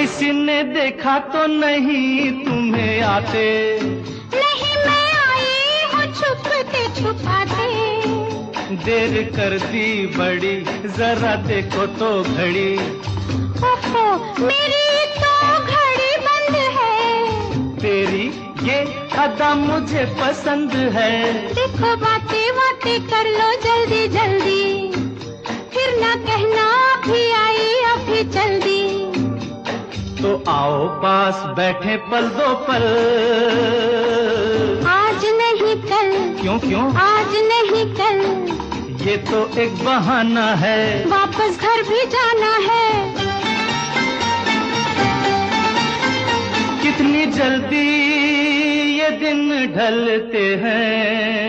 किसी ने देखा तो नहीं तुम्हें आते? नहीं, मैं आई हूँ छुपते छुपाते। देर कर दी बड़ी, जरा देखो तो घड़ी। ओहो, मेरी तो घड़ी बंद है। तेरी ये अदा मुझे पसंद है। देखो बातें बातें कर लो जल्दी जल्दी, फिर ना कहना अभी आई अभी जल्दी। तो आओ पास बैठे पल दो पल। आज नहीं कल। क्यों क्यों? आज नहीं कल। ये तो एक बहाना है, वापस घर भी जाना है। कितनी जल्दी ये दिन ढलते हैं।